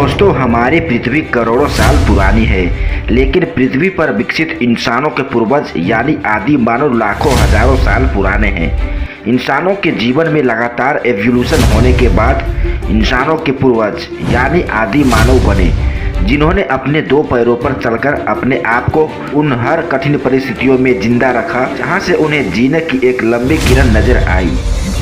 दोस्तों, हमारी पृथ्वी करोड़ों साल पुरानी है, लेकिन पृथ्वी पर विकसित इंसानों के पूर्वज यानी आदि मानव लाखों हजारों साल पुराने हैं। इंसानों के जीवन में लगातार एवोल्यूशन होने के बाद इंसानों के पूर्वज यानी आदि मानव बने, जिन्होंने अपने दो पैरों पर चलकर अपने आप को उन हर कठिन परिस्थितियों में जिंदा रखा जहां से उन्हें जीने की एक लंबी किरण नजर आई।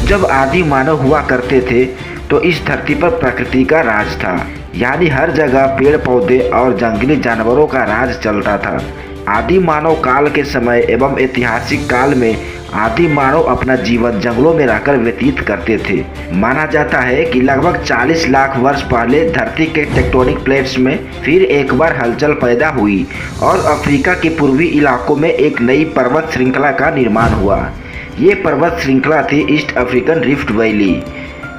जब आदि मानव हुआ करते थे तो इस धरती पर प्रकृति का राज था, यानी हर जगह पेड़ पौधे और जंगली जानवरों का राज चलता था। आदि मानव काल के समय एवं ऐतिहासिक काल में आदि मानव अपना जीवन जंगलों में रहकर व्यतीत करते थे। माना जाता है कि लगभग 40 लाख वर्ष पहले धरती के टेक्टोनिक प्लेट्स में फिर एक बार हलचल पैदा हुई और अफ्रीका के पूर्वी इलाकों में एक नई पर्वत श्रृंखला का निर्माण हुआ। ये पर्वत श्रृंखला थी ईस्ट अफ्रीकन रिफ्ट वैली।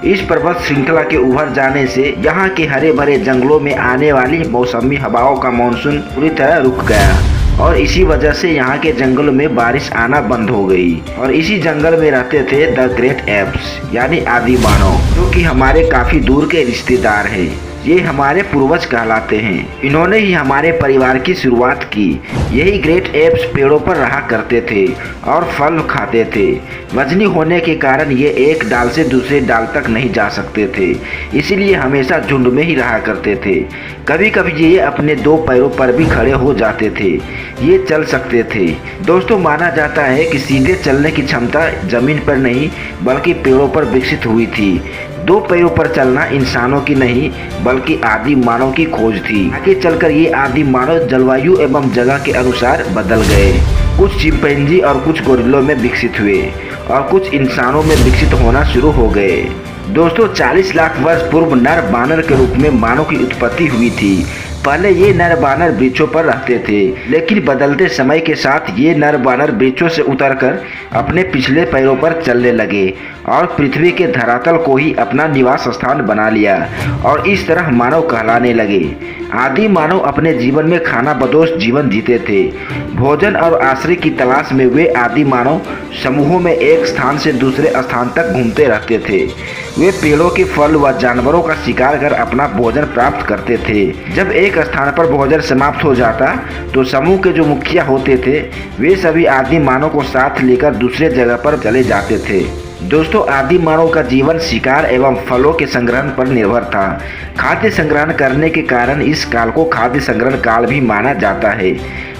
इस पर्वत श्रृंखला के उभर जाने से यहाँ के हरे भरे जंगलों में आने वाली मौसमी हवाओं का मानसून पूरी तरह रुक गया और इसी वजह से यहाँ के जंगलों में बारिश आना बंद हो गई। और इसी जंगल में रहते थे द ग्रेट एप्स यानी आदि मानव, जो कि हमारे काफी दूर के रिश्तेदार हैं। ये हमारे पूर्वज कहलाते हैं। इन्होंने ही हमारे परिवार की शुरुआत की। यही ग्रेट एप्स पेड़ों पर रहा करते थे और फल खाते थे। वजनी होने के कारण ये एक डाल से दूसरे डाल तक नहीं जा सकते थे, इसीलिए हमेशा झुंड में ही रहा करते थे। कभी कभी ये अपने दो पैरों पर भी खड़े हो जाते थे। ये चल सकते थे। दोस्तों, माना जाता है कि सीधे चलने की क्षमता जमीन पर नहीं बल्कि पेड़ों पर विकसित हुई थी। दो पैरों पर चलना इंसानों की नहीं बल्कि आदि मानव की खोज थी। आगे चलकर ये आदि मानव जलवायु एवं जगह के अनुसार बदल गए। कुछ चिंपैंजी और कुछ गोरिल्लों में विकसित हुए और कुछ इंसानों में विकसित होना शुरू हो गए। दोस्तों, 40 लाख वर्ष पूर्व नर बानर के रूप में मानव की उत्पत्ति हुई थी। पहले ये नर बानर वृक्षों पर रहते थे, लेकिन बदलते समय के साथ ये नर बानर वृक्षों से उतरकर अपने पिछले पैरों पर चलने लगे और पृथ्वी के धरातल को ही अपना निवास स्थान बना लिया और इस तरह मानव कहलाने लगे। आदि मानव अपने जीवन में खाना बदोश जीवन जीते थे। भोजन और आश्रय की तलाश में वे आदि मानव समूहों में एक स्थान से दूसरे स्थान तक घूमते रहते थे। वे पेड़ों के फल व जानवरों का शिकार कर अपना भोजन प्राप्त करते थे। जब एक स्थान पर भोजन समाप्त हो जाता तो समूह के जो मुखिया होते थे वे सभी आदि मानव को साथ लेकर दूसरे जगह पर चले जाते थे। दोस्तों, आदि मानव का जीवन शिकार एवं फलों के संग्रहण पर निर्भर था। खाद्य संग्रहण करने के कारण इस काल को खाद्य संग्रहण काल भी माना जाता है।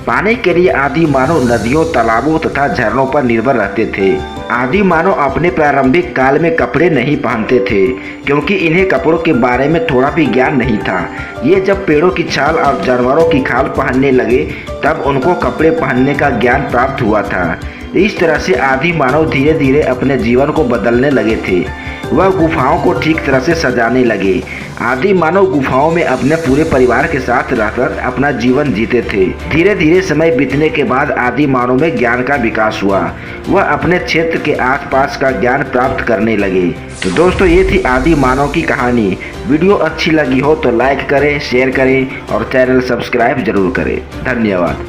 पानी के लिए आदि मानव नदियों, तालाबों तथा झरनों पर निर्भर रहते थे। आदि मानव अपने प्रारंभिक काल में कपड़े नहीं पहनते थे क्योंकि इन्हें कपड़ों के बारे में थोड़ा भी ज्ञान नहीं था। ये जब पेड़ों की छाल और जानवरों की खाल पहनने लगे तब उनको कपड़े पहनने का ज्ञान प्राप्त हुआ था। इस तरह से आदि मानव धीरे धीरे अपने जीवन को बदलने लगे थे। वह गुफाओं को ठीक तरह से सजाने लगे। आदि मानव गुफाओं में अपने पूरे परिवार के साथ रहकर अपना जीवन जीते थे। धीरे धीरे समय बीतने के बाद आदि मानव में ज्ञान का विकास हुआ। वह अपने क्षेत्र के आसपास का ज्ञान प्राप्त करने लगे। तो दोस्तों, ये थी आदि मानव की कहानी। वीडियो अच्छी लगी हो तो लाइक करें, शेयर करें और चैनल सब्सक्राइब जरूर करें। धन्यवाद।